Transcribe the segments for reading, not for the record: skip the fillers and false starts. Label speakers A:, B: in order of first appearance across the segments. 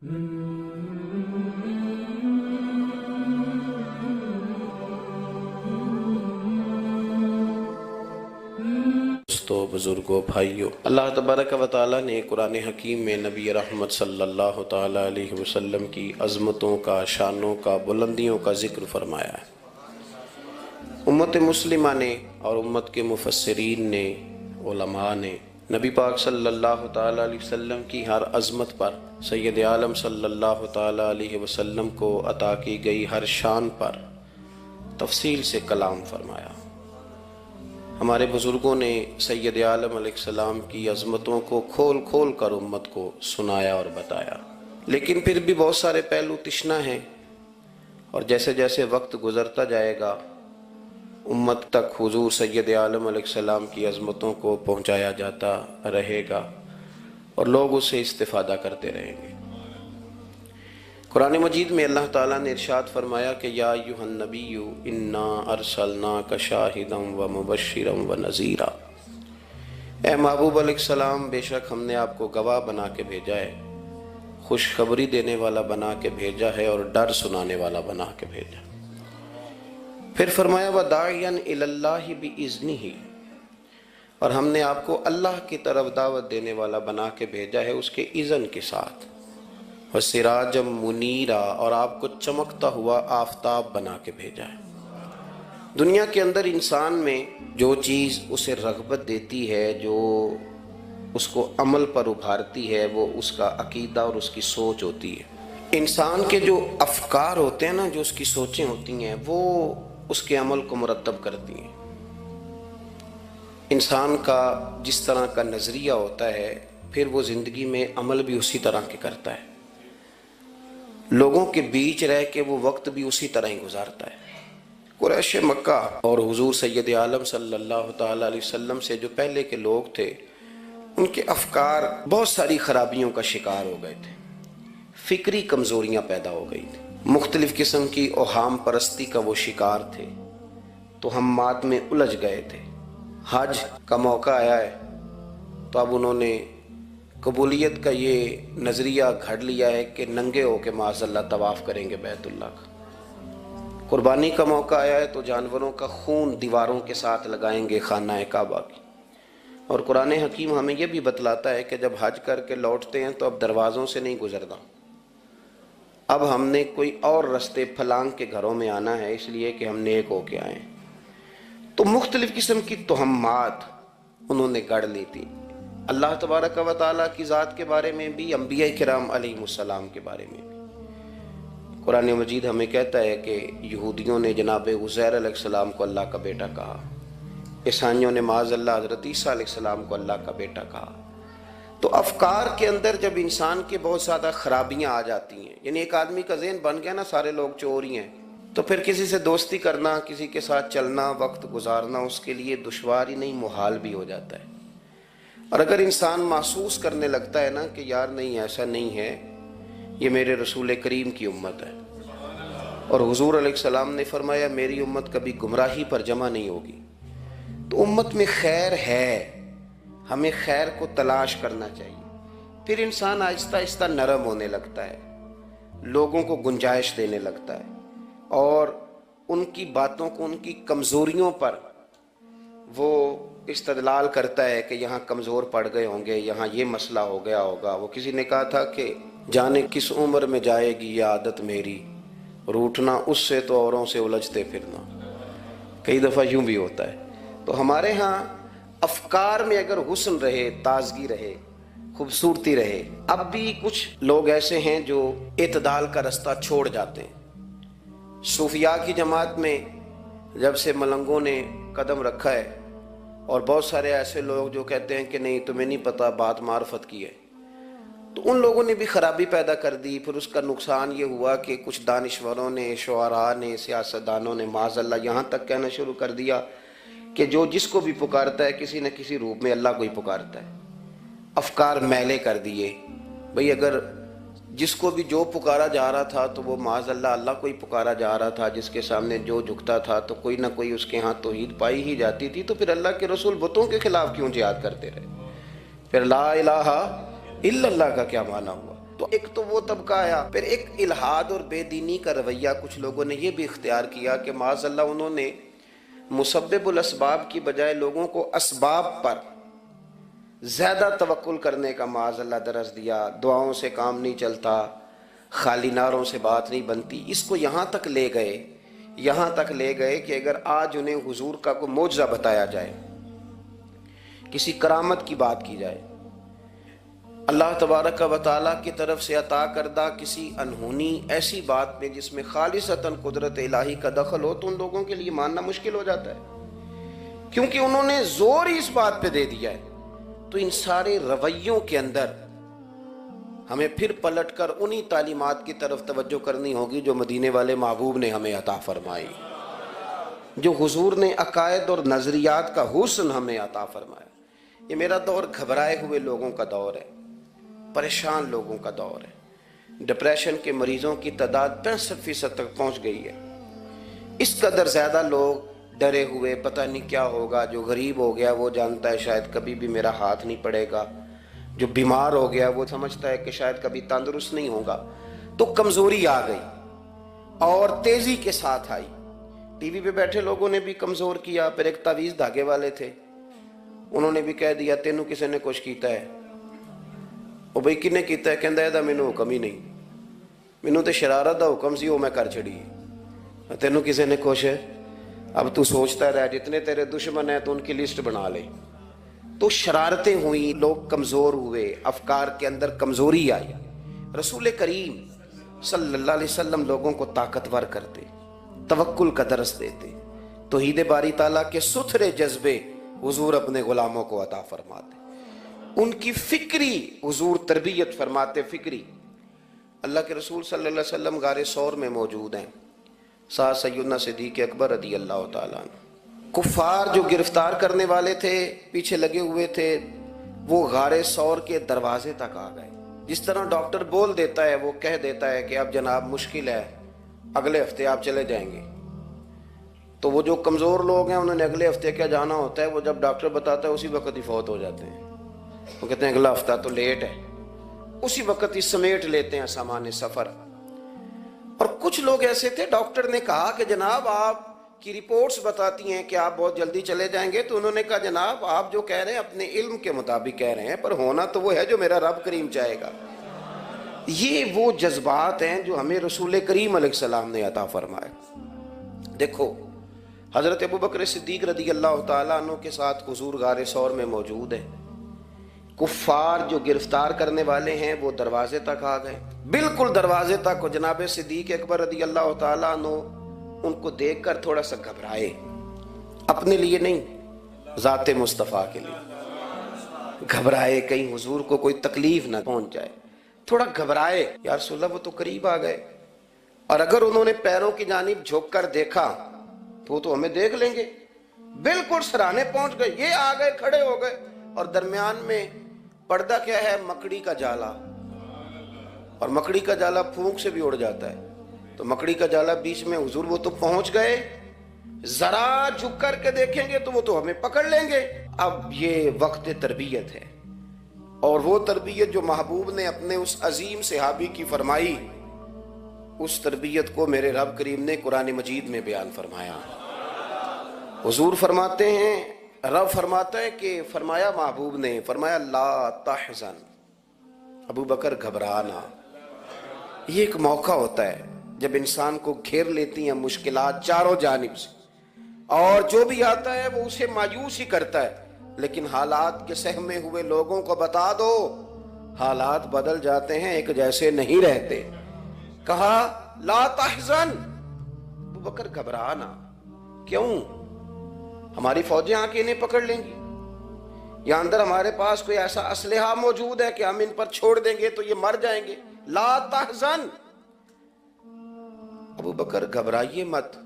A: دوستو، بزرگوں، بھائیوں، اللہ تبارک و تعالیٰ نے قرآن حکیم میں نبی رحمت صلی اللہ تعالیٰ علیہ وسلم کی عظمتوں کا، شانوں کا، بلندیوں کا ذکر فرمایا ہے۔ امت مسلمہ نے اور امت کے مفسرین نے، علماء نے نبی پاک صلی اللہ تعالیٰ علیہ وسلم کی ہر عظمت پر، سید عالم صلی اللہ تعالیٰ علیہ وسلم کو عطا کی گئی ہر شان پر تفصیل سے کلام فرمایا۔ ہمارے بزرگوں نے سید عالم علیہ السلام کی عظمتوں کو کھول کھول کر امت کو سنایا اور بتایا، لیکن پھر بھی بہت سارے پہلو تشنا ہیں، اور جیسے جیسے وقت گزرتا جائے گا امت تک حضور سید عالم علیہ السلام کی عظمتوں کو پہنچایا جاتا رہے گا اور لوگ اس سے استفادہ کرتے رہیں گے۔ قرآن مجید میں اللہ تعالیٰ نے ارشاد فرمایا کہ یا ایھا النبی انا ارسلناک شاہدا ومبشرا ونذیرا، اے محبوب علیہ السلام، بے شک ہم نے آپ کو گواہ بنا کے بھیجا ہے، خوشخبری دینے والا بنا کے بھیجا ہے اور ڈر سنانے والا بنا کے بھیجا۔ پھر فرمایا وَدَاعِيًا إِلَى اللَّهِ بِإِذْنِهِ، اور ہم نے آپ کو اللہ کی طرف دعوت دینے والا بنا کے بھیجا ہے اس کے اذن کے ساتھ، وَسِرَاجًا مُنِيرًا، اور آپ کو چمکتا ہوا آفتاب بنا کے بھیجا ہے۔ دنیا کے اندر انسان میں جو چیز اسے رغبت دیتی ہے، جو اس کو عمل پر ابھارتی ہے، وہ اس کا عقیدہ اور اس کی سوچ ہوتی ہے۔ انسان کے جو افکار ہوتے ہیں نا، جو اس کی سوچیں ہوتی ہیں، وہ اس کے عمل کو مرتب کرتی ہیں۔ انسان کا جس طرح کا نظریہ ہوتا ہے، پھر وہ زندگی میں عمل بھی اسی طرح کے کرتا ہے، لوگوں کے بیچ رہ کے وہ وقت بھی اسی طرح ہی گزارتا ہے۔ قریش مکہ اور حضور سید عالم صلی اللہ تعالیٰ علیہ وسلم سے جو پہلے کے لوگ تھے، ان کے افکار بہت ساری خرابیوں کا شکار ہو گئے تھے، فکری کمزوریاں پیدا ہو گئی تھیں، مختلف قسم کی اوہام پرستی کا وہ شکار تھے، توہمات میں الجھ گئے تھے۔ حج کا موقع آیا ہے تو اب انہوں نے قبولیت کا یہ نظریہ گھڑ لیا ہے کہ ننگے ہو کے معاذ اللہ طواف کریں گے بیت اللہ کا۔ قربانی کا موقع آیا ہے تو جانوروں کا خون دیواروں کے ساتھ لگائیں گے خانہ کعبہ کی۔ اور قرآن حکیم ہمیں یہ بھی بتلاتا ہے کہ جب حج کر کے لوٹتے ہیں تو اب دروازوں سے نہیں گزرنا، اب ہم نے کوئی اور رستے پھلانگ کے گھروں میں آنا ہے، اس لیے کہ ہم نیک ہو کے آئیں۔ تو مختلف قسم کی توہمات انہوں نے گڑھ لی تھی، اللہ تبارک و تعالیٰ کی ذات کے بارے میں بھی، انبیاء کرام علیہ السلام کے بارے میں بھی۔ قرآن مجید ہمیں کہتا ہے کہ یہودیوں نے جناب عزیر علیہ السلام کو اللہ کا بیٹا کہا، عیسائیوں نے معاذ اللہ حضرت عیسیٰ علیہ السلام کو اللہ کا بیٹا کہا۔ تو افکار کے اندر جب انسان کے بہت زیادہ خرابیاں آ جاتی ہیں، یعنی ایک آدمی کا ذہن بن گیا نا سارے لوگ چور ہی ہیں، تو پھر کسی سے دوستی کرنا، کسی کے ساتھ چلنا، وقت گزارنا اس کے لیے دشوار ہی نہیں، محال بھی ہو جاتا ہے۔ اور اگر انسان محسوس کرنے لگتا ہے نا کہ یار نہیں، ایسا نہیں ہے، یہ میرے رسول کریم کی امت ہے، اور حضور علیہ السلام نے فرمایا میری امت کبھی گمراہی پر جمع نہیں ہوگی، تو امت میں خیر ہے، ہمیں خیر کو تلاش کرنا چاہیے۔ پھر انسان آہستہ آہستہ نرم ہونے لگتا ہے، لوگوں کو گنجائش دینے لگتا ہے، اور ان کی باتوں کو، ان کی کمزوریوں پر وہ استدلال کرتا ہے کہ یہاں کمزور پڑ گئے ہوں گے، یہاں یہ مسئلہ ہو گیا ہوگا۔ وہ کسی نے کہا تھا کہ جانے کس عمر میں جائے گی یہ عادت میری، روٹنا اس سے تو اوروں سے الجھتے پھرنا۔ کئی دفعہ یوں بھی ہوتا ہے۔ تو ہمارے ہاں افکار میں اگر حسن رہے، تازگی رہے، خوبصورتی رہے، اب بھی کچھ لوگ ایسے ہیں جو اعتدال کا رستہ چھوڑ جاتے ہیں۔ صوفیاء کی جماعت میں جب سے ملنگوں نے قدم رکھا ہے، اور بہت سارے ایسے لوگ جو کہتے ہیں کہ نہیں تمہیں نہیں پتہ بات معرفت کی ہے، تو ان لوگوں نے بھی خرابی پیدا کر دی۔ پھر اس کا نقصان یہ ہوا کہ کچھ دانشوروں نے، شعراء نے، سیاستدانوں نے معاذ اللہ یہاں تک کہنا شروع کر دیا کہ جو جس کو بھی پکارتا ہے کسی نہ کسی روپ میں اللہ کو ہی پکارتا ہے۔ افکار میلے کر دیے، بھئی اگر جس کو بھی جو پکارا جا رہا تھا تو وہ معاذ اللہ اللہ کو ہی پکارا جا رہا تھا، جس کے سامنے جو جھکتا تھا تو کوئی نہ کوئی اس کے ہاں توحید پائی ہی جاتی تھی، تو پھر اللہ کے رسول بتوں کے خلاف کیوں جہاد کرتے رہے؟ پھر لا الہ الا اللہ کا کیا معنی ہوا؟ تو ایک تو وہ طبقہ آیا، پھر ایک الحاد اور بے دینی کا رویہ کچھ لوگوں نے یہ بھی اختیار کیا کہ معاذ اللہ انہوں نے مسبب الاسباب کی بجائے لوگوں کو اسباب پر زیادہ توکل کرنے کا معاذ اللہ درس دیا، دعاؤں سے کام نہیں چلتا، خالی نعروں سے بات نہیں بنتی۔ اس کو یہاں تک لے گئے کہ اگر آج انہیں حضور کا کوئی معجزہ بتایا جائے، کسی کرامت کی بات کی جائے، اللہ تبارک و تعالیٰ کی طرف سے عطا کردہ کسی انہونی ایسی بات میں جس میں خالصتاً قدرت الہی کا دخل ہو، تو ان لوگوں کے لیے ماننا مشکل ہو جاتا ہے، کیونکہ انہوں نے زور ہی اس بات پہ دے دیا ہے۔ تو ان سارے رویوں کے اندر ہمیں پھر پلٹ کر انہی تعلیمات کی طرف توجہ کرنی ہوگی جو مدینے والے محبوب نے ہمیں عطا فرمائی، جو حضور نے عقائد اور نظریات کا حسن ہمیں عطا فرمایا۔ یہ میرا دور گھبرائے ہوئے لوگوں کا دور ہے، پریشان لوگوں کا دور ہے۔ ڈپریشن کے مریضوں کی تعداد 65% تک پہنچ گئی ہے۔ اس قدر زیادہ لوگ ڈرے ہوئے، پتہ نہیں کیا ہوگا۔ جو غریب ہو گیا وہ جانتا ہے شاید کبھی بھی میرا ہاتھ نہیں پڑے گا، جو بیمار ہو گیا وہ سمجھتا ہے کہ شاید کبھی تندرست نہیں ہوگا۔ تو کمزوری آ گئی اور تیزی کے ساتھ آئی۔ ٹی وی پہ بیٹھے لوگوں نے بھی کمزور کیا۔ پھر ایک تعویذ دھاگے والے تھے، انہوں نے بھی کہہ دیا تینوں کسی نے کچھ کیتا ہے۔ وہ بھئی کنے کیتا ہے؟ کہندا ہے دا مینوں حکم ہی نہیں، مینوں تے شرارت دا حکم سی وہ میں کر چھڑی، تینوں کسی نے کچھ ہے۔ اب تو سوچتا رہ، جتنے تیرے دشمن ہیں تو ان کی لسٹ بنا لے۔ تو شرارتیں ہوئیں، لوگ کمزور ہوئے، افکار کے اندر کمزوری آئی۔ رسول کریم صلی اللہ علیہ وسلم لوگوں کو طاقتور کرتے، توکل کا درس دیتے، توحید باری تعالیٰ کے ستھرے جذبے حضور اپنے غلاموں کو عطا فرماتے، ان کی فکری حضور تربیت فرماتے، فکری۔ اللہ کے رسول صلی اللہ علیہ وسلم غار ثور میں موجود ہیں، ساتھ سیدنا صدیق اکبر رضی اللہ تعالیٰ عنہ۔ کفار جو گرفتار کرنے والے تھے، پیچھے لگے ہوئے تھے، وہ غار ثور کے دروازے تک آ گئے۔ جس طرح ڈاکٹر بول دیتا ہے، وہ کہہ دیتا ہے کہ اب جناب مشکل ہے، اگلے ہفتے آپ چلے جائیں گے، تو وہ جو کمزور لوگ ہیں انہوں نے اگلے ہفتے کیا جانا ہوتا ہے، وہ جب ڈاکٹر بتاتا ہے اسی وقت ہی فوت ہو جاتے ہیں۔ وہ کہتے ہیں اگلا ہفتہ تو لیٹ ہے، اسی وقت ہی سمیٹ لیتے ہیں سامان سفر۔ اور کچھ لوگ ایسے تھے، ڈاکٹر نے کہا کہ جناب آپ کی رپورٹس بتاتی ہیں کہ آپ بہت جلدی چلے جائیں گے، تو انہوں نے کہا جناب آپ جو کہہ رہے ہیں اپنے علم کے مطابق کہہ رہے ہیں، پر ہونا تو وہ ہے جو میرا رب کریم چاہے گا۔ یہ وہ جذبات ہیں جو ہمیں رسول کریم علیہ السلام نے عطا فرمایا۔ دیکھو حضرت ابوبکر صدیق رضی اللہ تعالیٰ عنہ کے ساتھ حضور غار ثور میں موجود ہیں۔ کفار جو گرفتار کرنے والے ہیں وہ دروازے تک آ گئے، بالکل دروازے تک۔ جناب صدیق اکبر رضی اللہ تعالیٰ عنہ ان کو دیکھ کر تھوڑا سا گھبرائے، اپنے لیے نہیں، ذات مصطفیٰ کے لیے گھبرائے، کہیں حضور کو کوئی تکلیف نہ پہنچ جائے، تھوڑا گھبرائے۔ یا رسول اللہ وہ تو قریب آ گئے، اور اگر انہوں نے پیروں کی جانب جھک کر دیکھا تو وہ تو ہمیں دیکھ لیں گے۔ بالکل سرانے پہنچ گئے، یہ آ گئے، کھڑے ہو گئے، اور درمیان میں پردہ کیا ہے؟ مکڑی کا جالا، اور مکڑی کا جالا پھونک سے بھی اڑ جاتا ہے، تو مکڑی کا جالا بیچ میں۔ حضور وہ تو پہنچ گئے، ذرا جھک کر کے دیکھیں گے تو وہ تو ہمیں پکڑ لیں گے۔ اب یہ وقت تربیت ہے، اور وہ تربیت جو محبوب نے اپنے اس عظیم صحابی کی فرمائی، اس تربیت کو میرے رب کریم نے قرآن مجید میں بیان فرمایا۔ حضور فرماتے ہیں، رب فرماتا ہے کہ فرمایا محبوب نے، فرمایا لا تحزن، ابو بکر گھبرانا۔ یہ ایک موقع ہوتا ہے جب انسان کو گھیر لیتی ہیں مشکلات چاروں جانب سے، اور جو بھی آتا ہے وہ اسے مایوس ہی کرتا ہے، لیکن حالات کے سہمے ہوئے لوگوں کو بتا دو حالات بدل جاتے ہیں، ایک جیسے نہیں رہتے۔ کہا لا تحزن، ابو بکر گھبرانا، کیوں؟ ہماری فوجیں آ کے انہیں پکڑ لیں گی، یا اندر ہمارے پاس کوئی ایسا اسلحہ موجود ہے کہ ہم ان پر چھوڑ دیں گے تو یہ مر جائیں گے۔ لا تحزن، ابو بکر گھبرائیے مت۔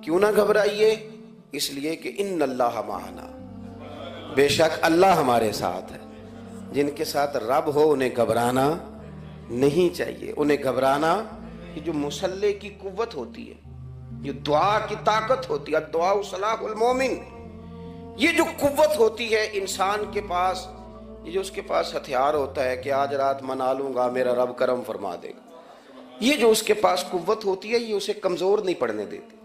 A: کیوں نہ گھبرائیے؟ اس لیے کہ ان اللہ معنا، بے شک اللہ ہمارے ساتھ ہے۔ جن کے ساتھ رب ہو انہیں گھبرانا نہیں چاہیے۔ انہیں گھبرانا، یہ جو مسلح کی قوت ہوتی ہے، یہ دعا کی طاقت ہوتی ہے، دعا صلاح المومن، یہ جو قوت ہوتی ہے انسان کے پاس، یہ جو اس کے پاس ہتھیار ہوتا ہے کہ آج رات منا لوں گا میرا رب کرم فرما دے گا، یہ جو اس کے پاس قوت ہوتی ہے یہ اسے کمزور نہیں پڑنے دیتی،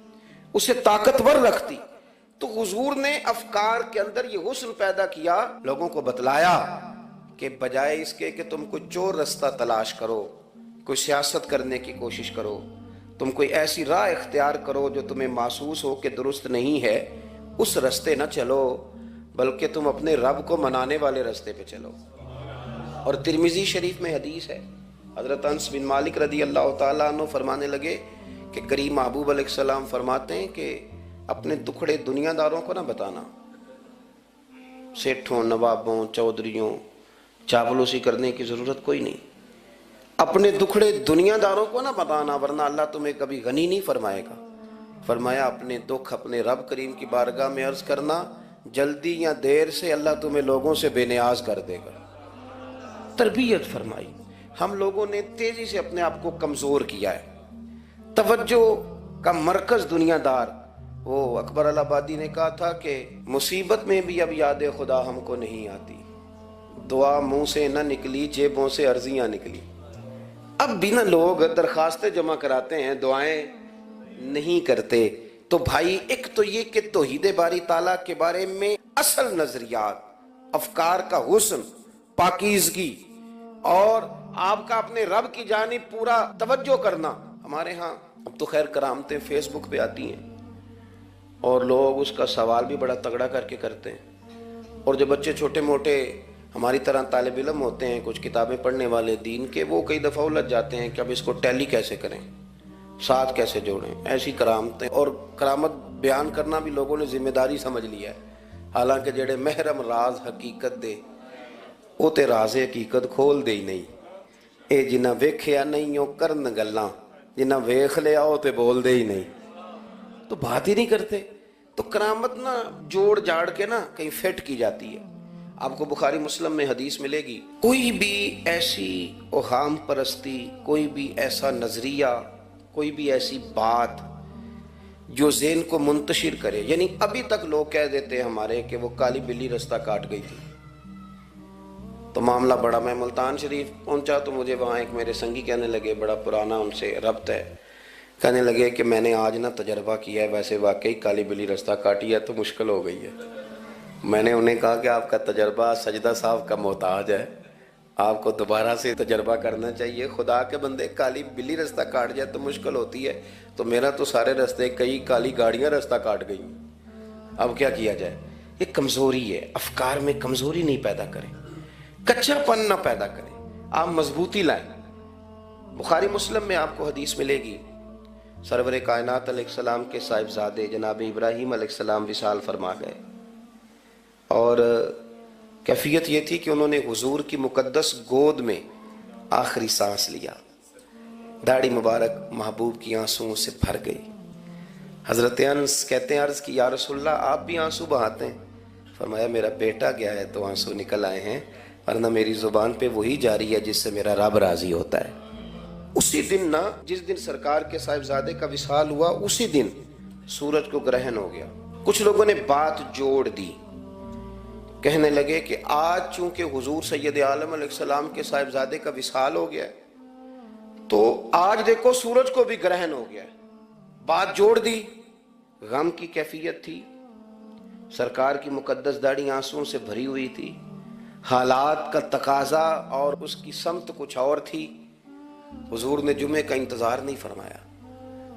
A: اسے طاقتور رکھتی۔ تو حضور نے افکار کے اندر یہ حسن پیدا کیا، لوگوں کو بتلایا کہ بجائے اس کے کہ تم کوئی چور رستہ تلاش کرو، کوئی سیاست کرنے کی کوشش کرو، تم کوئی ایسی راہ اختیار کرو جو تمہیں محسوس ہو کہ درست نہیں ہے، اس رستے نہ چلو، بلکہ تم اپنے رب کو منانے والے رستے پہ چلو۔ اور ترمذی شریف میں حدیث ہے، حضرت انس بن مالک رضی اللہ تعالیٰ عنہ فرمانے لگے کہ کریم محبوب علیہ السلام فرماتے ہیں کہ اپنے دکھڑے دنیا داروں کو نہ بتانا، سیٹھوں، نوابوں، چودھریوں، چاپلوسی کرنے کی ضرورت کوئی نہیں، اپنے دکھڑے دنیا داروں کو نہ بتانا ورنہ اللہ تمہیں کبھی غنی نہیں فرمائے گا۔ فرمایا اپنے دکھ اپنے رب کریم کی بارگاہ میں عرض کرنا، جلدی یا دیر سے اللہ تمہیں لوگوں سے بے نیاز کر دے گا۔ تربیت فرمائی۔ ہم لوگوں نے تیزی سے اپنے آپ کو کمزور کیا ہے، توجہ کا مرکز دنیا دار۔ وہ اکبر الہآبادی نے کہا تھا کہ مصیبت میں بھی اب یاد خدا ہم کو نہیں آتی، دعا منہ سے نہ نکلی جیبوں سے عرضیاں نکلی۔ اب بھی نہ لوگ درخواستیں جمع کراتے ہیں، دعائیں نہیں کرتے۔ تو بھائی ایک تو یہ کہ توحید باری تعالیٰ کے بارے میں اصل نظریات، افکار کا حسن، پاکیزگی اور آپ کا اپنے رب کی جانب پورا توجہ کرنا۔ ہمارے ہاں اب تو خیر کرامتیں فیس بک پہ آتی ہیں اور لوگ اس کا سوال بھی بڑا تگڑا کر کے کرتے ہیں، اور جو بچے چھوٹے موٹے ہماری طرح طالب علم ہوتے ہیں، کچھ کتابیں پڑھنے والے دین کے، وہ کئی دفعہ الجھ جاتے ہیں کہ اب اس کو ٹیلی کیسے کریں، ساتھ کیسے جوڑیں۔ ایسی کرامتیں اور کرامت بیان کرنا بھی لوگوں نے ذمہ داری سمجھ لیا ہے، حالانکہ جڑے محرم راز حقیقت دے وہ تے راز حقیقت کھول دے ہی نہیں۔ اے جنہ ویکھیا نہیں او کرن گلاں، جنہ ویکھ لیا او تے بول دے ہی نہیں، تو بات ہی نہیں کرتے۔ تو کرامت نا جوڑ جاڑ کے نا کہیں فٹ کی جاتی ہے۔ آپ کو بخاری مسلم میں حدیث ملے گی، کوئی بھی ایسی اوہام پرستی، کوئی بھی ایسا نظریہ، کوئی بھی ایسی بات جو ذہن کو منتشر کرے، یعنی ابھی تک لوگ کہہ دیتے ہیں ہمارے کہ وہ کالی بلی رستہ کاٹ گئی تھی، تو معاملہ بڑا، میں ملتان شریف پہنچا تو مجھے وہاں ایک میرے سنگی کہنے لگے، بڑا پرانا ان سے ربط ہے، کہنے لگے کہ میں نے آج نہ تجربہ کیا ہے، ویسے واقعی کالی بلی رستہ کاٹی ہے تو مشکل ہو گئی ہے۔ میں نے انہیں کہا کہ آپ کا تجربہ سجدہ صاحب کا محتاج ہے، آپ کو دوبارہ سے تجربہ کرنا چاہیے۔ خدا کے بندے، کالی بلی رستہ کاٹ جائے تو مشکل ہوتی ہے، تو میرا تو سارے رستے، کئی کالی گاڑیاں رستہ کاٹ گئی، اب کیا کیا جائے؟ یہ کمزوری ہے، افکار میں کمزوری نہیں پیدا کریں، کچا پن نہ پیدا کریں، آپ مضبوطی لائیں۔ بخاری مسلم میں آپ کو حدیث ملے گی، سرور کائنات علیہ السلام کے صاحبزادے جناب ابراہیم علیہ السلام وصال فرما گئے، اور کیفیت یہ تھی کہ انہوں نے حضور کی مقدس گود میں آخری سانس لیا، داڑھی مبارک محبوب کی آنسوؤں سے بھر گئی۔ حضرت انس کہتے ہیں عرض کی یا رسول اللہ آپ بھی آنسو بہاتے ہیں؟ فرمایا میرا بیٹا گیا ہے تو آنسو نکل آئے ہیں، ورنہ میری زبان پہ وہی جاری ہے جس سے میرا رب راضی ہوتا ہے۔ اسی دن نا، جس دن سرکار کے صاحبزادے کا وصال ہوا، اسی دن سورج کو گرہن ہو گیا۔ کچھ لوگوں نے بات جوڑ دی، کہنے لگے کہ آج چونکہ حضور سید عالم علیہ السلام کے صاحبزادے کا وصال ہو گیا ہے تو آج دیکھو سورج کو بھی گرہن ہو گیا ہے۔ بات جوڑ دی، غم کی کیفیت تھی، سرکار کی مقدس داڑھی آنسوؤں سے بھری ہوئی تھی، حالات کا تقاضا اور اس کی سمت کچھ اور تھی۔ حضور نے جمعے کا انتظار نہیں فرمایا،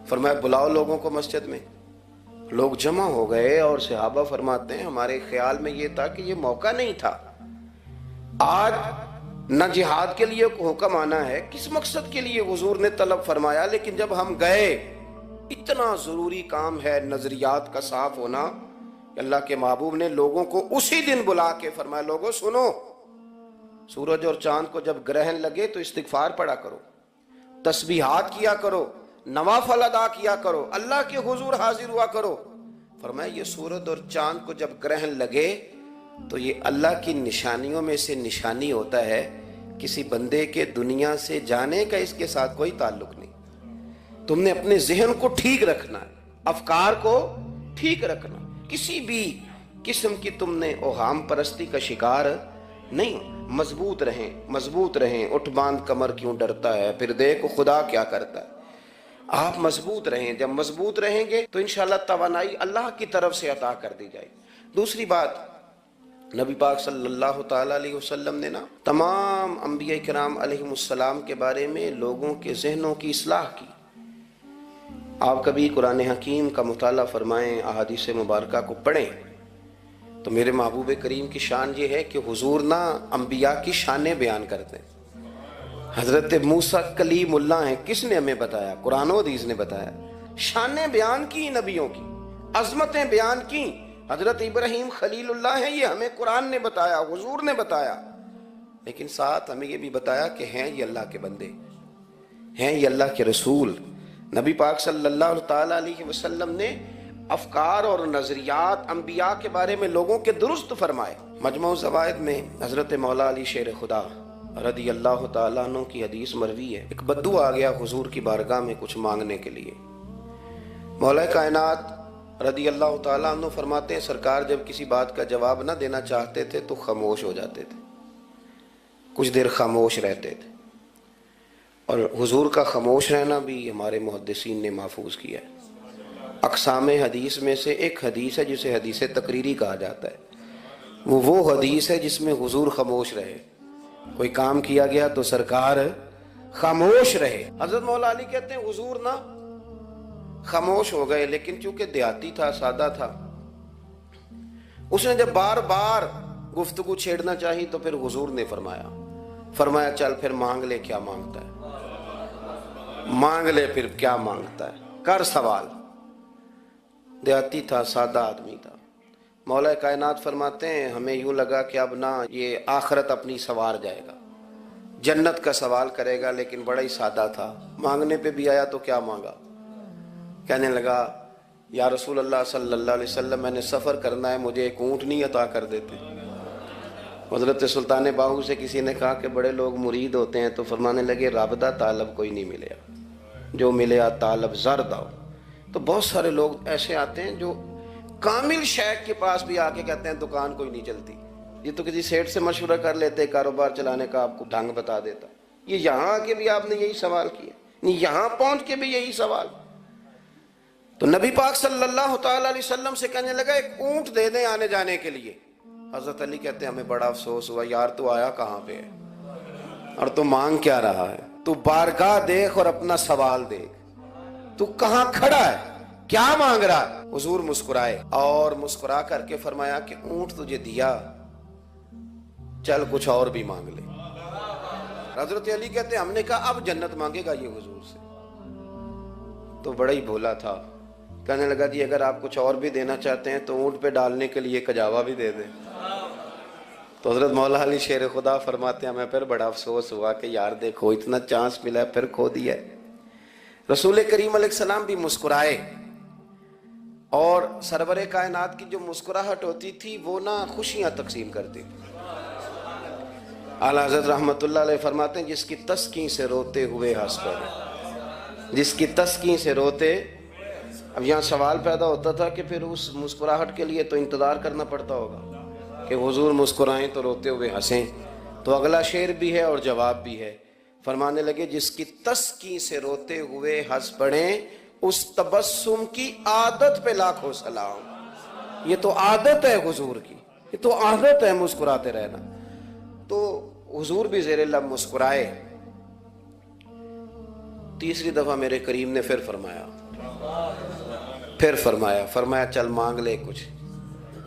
A: فرمایا بلاؤ لوگوں کو مسجد میں۔ لوگ جمع ہو گئے اور صحابہ فرماتے ہیں ہمارے خیال میں یہ تھا کہ یہ موقع نہیں تھا، آج نہ جہاد کے لیے حکم آنا ہے، کس مقصد کے لیے حضور نے طلب فرمایا، لیکن جب ہم گئے اتنا ضروری کام ہے نظریات کا صاف ہونا کہ اللہ کے محبوب نے لوگوں کو اسی دن بلا کے فرمایا لوگوں سنو، سورج اور چاند کو جب گرہن لگے تو استغفار پڑھا کرو، تسبیحات کیا کرو، نوافل ادا کیا کرو، اللہ کے حضور حاضر ہوا کرو۔ فرمایا یہ سورج اور چاند کو جب گرہن لگے تو یہ اللہ کی نشانیوں میں سے نشانی ہوتا ہے، کسی بندے کے دنیا سے جانے کا اس کے ساتھ کوئی تعلق نہیں۔ تم نے اپنے ذہن کو ٹھیک رکھنا ہے، افکار کو ٹھیک رکھنا، کسی بھی قسم کی تم نے اوہام پرستی کا شکار نہیں، مضبوط رہیں، مضبوط رہیں، اٹھ باندھ کمر کیوں ڈرتا ہے، پھر دیکھو خدا کیا کرتا ہے۔ آپ مضبوط رہیں، جب مضبوط رہیں گے تو انشاءاللہ توانائی اللہ کی طرف سے عطا کر دی جائے گی۔ دوسری بات، نبی پاک صلی اللہ تعالیٰ علیہ وسلم نے تمام انبیاء کرام علیہم السلام کے بارے میں لوگوں کے ذہنوں کی اصلاح کی۔ آپ کبھی قرآن حکیم کا مطالعہ فرمائیں، احادیث مبارکہ کو پڑھیں تو میرے محبوب کریم کی شان یہ ہے کہ حضور انبیاء کی شانیں بیان کرتے ہیں۔ حضرت موسیٰ کلیم اللہ ہیں، کس نے ہمیں بتایا؟ قرآن و حدیث نے بتایا۔ شانیں بیان کی نبیوں کی، عظمتیں بیان کی۔ حضرت ابراہیم خلیل اللہ ہیں، یہ ہمیں قرآن نے بتایا، حضور نے بتایا، لیکن ساتھ ہمیں یہ بھی بتایا کہ ہیں یہ اللہ کے بندے، ہیں یہ اللہ کے رسول۔ نبی پاک صلی اللہ تعالیٰ علیہ وسلم نے افکار اور نظریات انبیاء کے بارے میں لوگوں کے درست فرمائے۔ مجموع الزوائد میں حضرت مولا علی شیر خدا رضی اللہ تعالیٰ عنہ کی حدیث مروی ہے، ایک بدو آ گیا حضور کی بارگاہ میں کچھ مانگنے کے لیے۔ مولا کائنات رضی اللہ تعالیٰ عنہ فرماتے ہیں سرکار جب کسی بات کا جواب نہ دینا چاہتے تھے تو خاموش ہو جاتے تھے، کچھ دیر خاموش رہتے تھے۔ اور حضور کا خاموش رہنا بھی ہمارے محدثین نے محفوظ کیا ہے۔ اقسام حدیث میں سے ایک حدیث ہے جسے حدیث تقریری کہا جاتا ہے، وہ حدیث ہے جس میں حضور خاموش رہے، کوئی کام کیا گیا تو سرکار خاموش رہے۔ حضرت مولا علی کہتے ہیں حضور خاموش ہو گئے، لیکن چونکہ دیہاتی تھا، سادہ تھا، اس نے جب بار بار گفتگو چھیڑنا چاہی تو پھر حضور نے فرمایا چل پھر مانگ لے کیا مانگتا ہے، مانگ لے پھر کیا مانگتا ہے، کر سوال۔ دیہاتی تھا، سادہ آدمی تھا۔ مولا کائنات فرماتے ہیں ہمیں یوں لگا کہ اب یہ آخرت اپنی سوار جائے گا، جنت کا سوال کرے گا، لیکن بڑا ہی سادہ تھا۔ مانگنے پہ بھی آیا تو کیا مانگا؟ کہنے لگا یا رسول اللہ صلی اللہ علیہ وسلم میں نے سفر کرنا ہے، مجھے ایک اونٹنی عطا کر دیتے۔ حضرت سلطان باہو سے کسی نے کہا کہ بڑے لوگ مرید ہوتے ہیں، تو فرمانے لگے رابطہ طالب کوئی نہیں ملیا، جو ملیا طالب زرد آؤ۔ تو بہت سارے لوگ ایسے آتے ہیں جو کامل شیخ کے پاس بھی آ کے کہتے ہیں دکان کوئی نہیں چلتی، یہ تو کسی سیٹ سے مشورہ کر لیتے، کاروبار چلانے کا آپ کو ڈھنگ بتا دیتا۔ یہ یہاں آ کے بھی آپ نے یہی سوال کیا، یہاں پہنچ کے بھی یہی سوال۔ تو نبی پاک صلی اللہ تعالیٰ علیہ وسلم سے کہنے لگا ایک اونٹ دے دیں آنے جانے کے لیے۔ حضرت علی کہتے ہیں ہمیں بڑا افسوس ہوا، یار تو آیا کہاں پہ ہے اور تو مانگ کیا رہا ہے؟ تو بارگاہ دیکھ اور اپنا سوال دیکھ، تو کہاں کھڑا ہے، کیا مانگ رہا ہے؟ حضور مسکرائے اور مسکرا کر کے فرمایا کہ اونٹ تجھے دیا، چل کچھ اور بھی مانگ لے۔ حضرت علی کہتے ہیں ہم نے کہا اب جنت مانگے گا یہ حضور سے؟ تو بڑا ہی بھولا تھا، کہنے لگا جی اگر آپ کچھ اور بھی دینا چاہتے ہیں تو اونٹ پہ ڈالنے کے لیے کجاوا بھی دے دیں۔ تو حضرت مولا علی شیر خدا فرماتے ہیں ہمیں پھر بڑا افسوس ہوا کہ یار دیکھو اتنا چانس ملا ہے پھر کھو دیا ہے۔ رسول کریم علیہ السلام بھی مسکرائے، اور سرور کائنات کی جو مسکراہٹ ہوتی تھی وہ خوشیاں تقسیم کرتی تھی۔ اعلیٰ حضرت رحمت اللہ علیہ فرماتے ہیں جس کی تسکین سے روتے ہوئے ہنس پڑے، جس کی تسکین سے روتے۔ اب یہاں سوال پیدا ہوتا تھا کہ پھر اس مسکراہٹ کے لیے تو انتظار کرنا پڑتا ہوگا کہ حضور مسکرائیں تو روتے ہوئے ہنسیں، تو اگلا شعر بھی ہے اور جواب بھی ہے۔ فرمانے لگے جس کی تسکین سے روتے ہوئے ہنس پڑیں اس تبسم کی عادت پہ لاکھوں سلام۔ یہ تو عادت ہے حضور کی، یہ تو عادت ہے مسکراتے رہنا۔ تو حضور بھی زیر لب مسکرائے۔ تیسری دفعہ میرے کریم نے پھر فرمایا چل مانگ لے کچھ،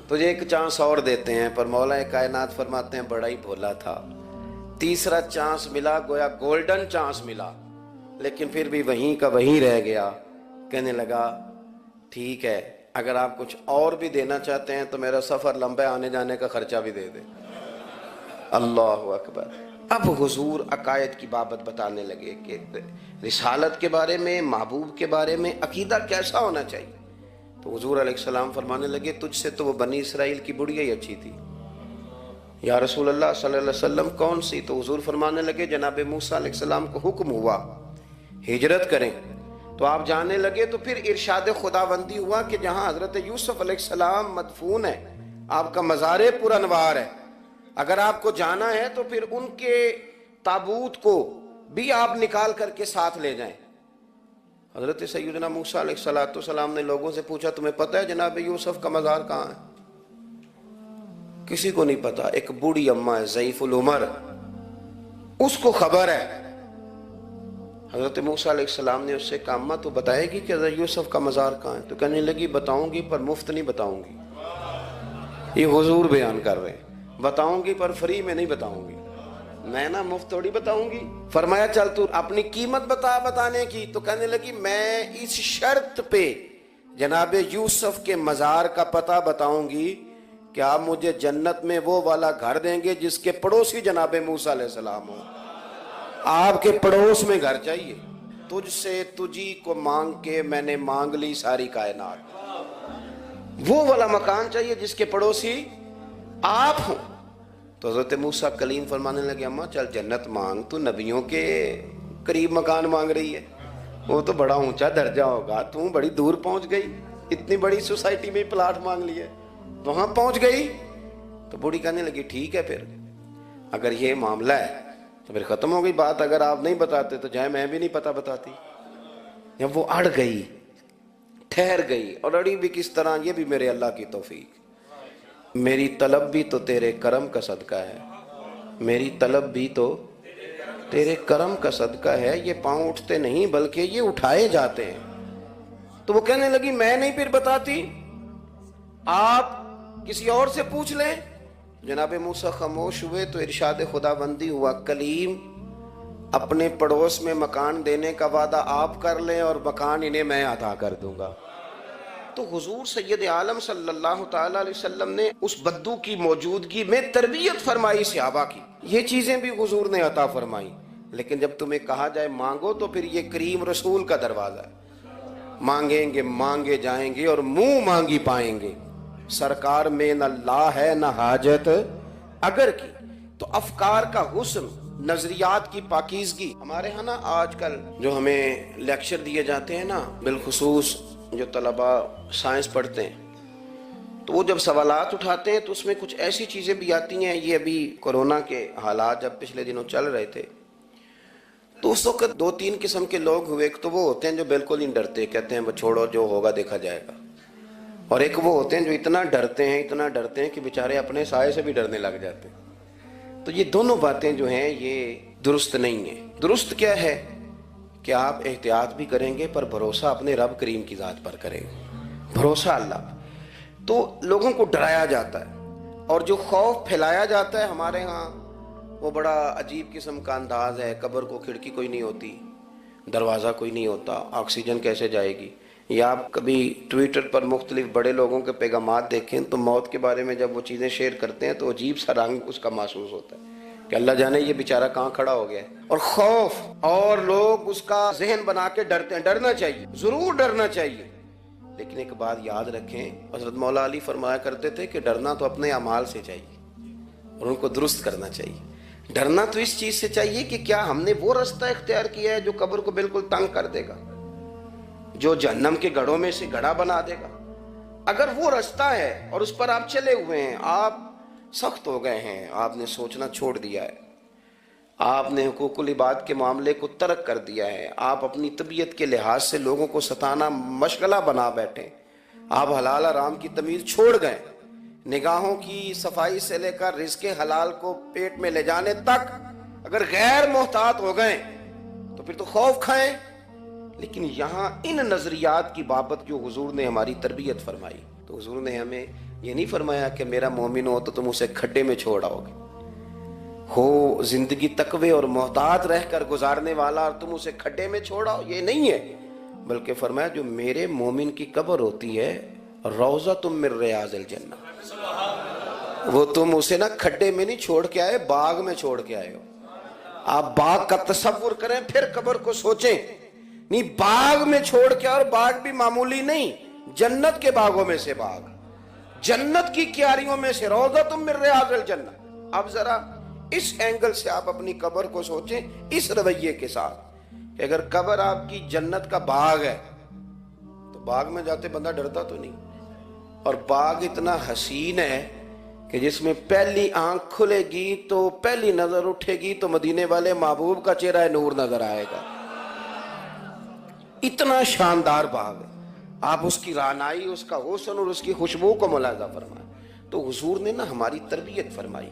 A: تجھے ایک چانس اور دیتے ہیں۔ پر مولا کائنات فرماتے ہیں بڑا ہی بھولا تھا، تیسرا چانس ملا، گویا گولڈن چانس ملا، لیکن پھر بھی وہیں کا وہیں رہ گیا۔ کہنے لگا ٹھیک ہے اگر آپ کچھ اور بھی دینا چاہتے ہیں تو میرا سفر لمبا آنے جانے کا خرچہ بھی دے دیں۔ اللہ اکبر۔ اب حضور عقائد کی بابت بتانے لگے کہ رسالت کے بارے میں، محبوب کے بارے میں عقیدہ کیسا ہونا چاہیے۔ تو حضور علیہ السلام فرمانے لگے تجھ سے تو وہ بنی اسرائیل کی بڑھیا ہی اچھی تھی۔ یا رسول اللہ صلی اللہ علیہ وسلم کون سی؟ تو حضور فرمانے لگے جناب موسیٰ علیہ السلام کو حکم ہوا ہجرت کریں، تو آپ جانے لگے تو پھر ارشاد خداوندی ہوا کہ جہاں حضرت یوسف علیہ السلام مدفون ہے، آپ کا مزار پر انوار ہے، اگر آپ کو جانا ہے تو پھر ان کے تابوت کو بھی آپ نکال کر کے ساتھ لے جائیں۔ حضرت سیدنا موسیٰ علیہ السلام نے لوگوں سے پوچھا تمہیں پتہ ہے جناب یوسف کا مزار کہاں ہے؟ کسی کو نہیں پتا۔ ایک بوڑھی اماں ہے ضعیف العمر، اس کو خبر ہے۔ حضرت موسیٰ علیہ السلام نے اس سے کہا اماں تو بتائے گی کہ حضرت یوسف کا مزار کہاں ہے؟ تو کہنے لگی بتاؤں گی پر مفت نہیں بتاؤں گی۔ یہ حضور بیان کر رہے ہیں، بتاؤں گی پر فری میں نہیں بتاؤں گی، میں نا مفت تھوڑی بتاؤں گی۔ فرمایا چل تو اپنی قیمت بتا بتانے کی۔ تو کہنے لگی میں اس شرط پہ جناب یوسف کے مزار کا پتہ بتاؤں گی کہ آپ مجھے جنت میں وہ والا گھر دیں گے جس کے پڑوسی جناب موسیٰ علیہ السلام ہو۔ آپ کے پڑوس میں گھر چاہیے۔ تجھ سے تجھی کو مانگ کے میں نے مانگ لی ساری کائنات، وہ والا مکان چاہیے جس کے پڑوسی آپ ہوں۔ تو حضرت موسیٰ کلیم فرمانے لگے اماں چل جنت مانگ، تو نبیوں کے قریب مکان مانگ رہی ہے، وہ تو بڑا اونچا درجہ ہوگا، تو بڑی دور پہنچ گئی، اتنی بڑی سوسائٹی میں پلاٹ مانگ لیا، وہاں پہنچ گئی۔ تو بوڑھی کہنے لگی ٹھیک ہے پھر اگر یہ معاملہ ہے تو پھر ختم ہو گئی بات، اگر آپ نہیں بتاتے تو جائے میں بھی نہیں پتہ بتاتی۔ جب وہ اڑ گئی، ٹھہر گئی، اور اڑی بھی کس طرح، یہ بھی میرے اللہ کی توفیق، میری طلب بھی تو تیرے کرم کا صدقہ ہے، میری طلب بھی تو تیرے کرم کا صدقہ ہے، یہ پاؤں اٹھتے نہیں بلکہ یہ اٹھائے جاتے ہیں۔ تو وہ کہنے لگی میں نہیں پھر بتاتی، آپ کسی اور سے پوچھ لیں۔ جناب موسیٰ خاموش ہوئے تو ارشاد خداوندی ہوا کلیم اپنے پڑوس میں مکان دینے کا وعدہ آپ کر لیں اور مکان انہیں میں عطا کر دوں گا۔ تو حضور سید عالم صلی اللہ تعالی علیہ وسلم نے اس بدو کی موجودگی میں تربیت فرمائی صحابہ کی، یہ چیزیں بھی حضور نے عطا فرمائی۔ لیکن جب تمہیں کہا جائے مانگو تو پھر یہ کریم رسول کا دروازہ ہے، مانگیں گے مانگے جائیں گے اور منہ مانگی پائیں گے۔ سرکار میں نہ لا ہے نہ حاجت اگر کی، تو افکار کا حسن، نظریات کی پاکیزگی۔ ہمارے ہاں نا آج کل جو ہمیں لیکچر دیے جاتے ہیں نا، بالخصوص جو طلباء سائنس پڑھتے ہیں، تو وہ جب سوالات اٹھاتے ہیں تو اس میں کچھ ایسی چیزیں بھی آتی ہیں، یہ ابھی کورونا کے حالات جب پچھلے دنوں چل رہے تھے تو اس وقت دو تین قسم کے لوگ ہوئے۔ ایک تو وہ ہوتے ہیں جو بالکل ہی ڈرتے، کہتے ہیں وہ چھوڑو جو ہوگا دیکھا جائے گا، اور ایک وہ ہوتے ہیں جو اتنا ڈرتے ہیں کہ بیچارے اپنے سائے سے بھی ڈرنے لگ جاتے ہیں۔ تو یہ دونوں باتیں جو ہیں یہ درست نہیں ہیں۔ درست کیا ہے کہ آپ احتیاط بھی کریں گے پر بھروسہ اپنے رب کریم کی ذات پر کریں گے، بھروسہ اللہ۔ تو لوگوں کو ڈرایا جاتا ہے اور جو خوف پھیلایا جاتا ہے ہمارے ہاں وہ بڑا عجیب قسم کا انداز ہے۔ قبر کو کھڑکی کوئی نہیں ہوتی، دروازہ کوئی نہیں ہوتا، آکسیجن کیسے جائے گی؟ یا آپ کبھی ٹویٹر پر مختلف بڑے لوگوں کے پیغامات دیکھیں تو موت کے بارے میں جب وہ چیزیں شیئر کرتے ہیں تو عجیب سا رنگ اس کا محسوس ہوتا ہے کہ اللہ جانے یہ بیچارہ کہاں کھڑا ہو گیا ہے، اور خوف، اور لوگ اس کا ذہن بنا کے ڈرتے ہیں۔ ڈرنا چاہیے، ضرور ڈرنا چاہیے، لیکن ایک بات یاد رکھیں، حضرت مولا علی فرمایا کرتے تھے کہ ڈرنا تو اپنے اعمال سے چاہیے اور ان کو درست کرنا چاہیے۔ ڈرنا تو اس چیز سے چاہیے کہ کیا ہم نے وہ رستہ اختیار کیا ہے جو قبر کو بالکل تنگ کر دے گا، جو جہنم کے گڑھوں میں سے گڑھا بنا دے گا۔ اگر وہ رستہ ہے اور اس پر آپ چلے ہوئے ہیں، آپ سخت ہو گئے ہیں، آپ نے سوچنا چھوڑ دیا ہے، آپ نے حقوق العباد کے معاملے کو ترک کر دیا ہے، آپ اپنی طبیعت کے لحاظ سے لوگوں کو ستانا مشغلہ بنا بیٹھے، آپ حلال حرام کی تمیز چھوڑ گئے، نگاہوں کی صفائی سے لے کر رزق حلال کو پیٹ میں لے جانے تک اگر غیر محتاط ہو گئے تو پھر تو خوف کھائیں۔ لیکن یہاں ان نظریات کی بابت جو حضور نے ہماری تربیت فرمائی، تو حضور نے ہمیں یہ نہیں فرمایا کہ میرا مومن ہو تو تم اسے کھڈے میں چھوڑ آؤ گے، ہو زندگی تقوی اور محتاط رہ کر گزارنے والا اور تم اسے کھڈے میں چھوڑ آؤ، یہ نہیں ہے، بلکہ فرمایا جو میرے مومن کی قبر ہوتی ہے روضۃ من ریاض الجنہ، وہ تم اسے نا کھڈے میں نہیں چھوڑ کے آئے، باغ میں چھوڑ کے آئے ہو۔ آپ باغ کا تصور کریں پھر قبر کو سوچیں، نہیں باغ میں چھوڑ کے، اور باغ بھی معمولی نہیں، جنت کے باغوں میں سے باغ، جنت کی کیاریوں میں سے، روضۃ من ریاض الجنہ۔ اب ذرا اس اینگل سے آپ اپنی قبر کو سوچیں، اس رویے کے ساتھ کہ اگر قبر آپ کی جنت کا باغ ہے تو باغ میں جاتے بندہ ڈرتا تو نہیں، اور باغ اتنا حسین ہے کہ کہ جس میں پہلی آنکھ کھلے گی تو پہلی نظر اٹھے گی تو مدینے والے محبوب کا چہرہ نور نظر آئے گا. اتنا شاندار باغ ہے. آپ اس کی رعنائی، اس کا حسن اور اس کی خوشبو کو ملاحظہ فرمائیں. تو حضور نے نا ہماری تربیت فرمائی.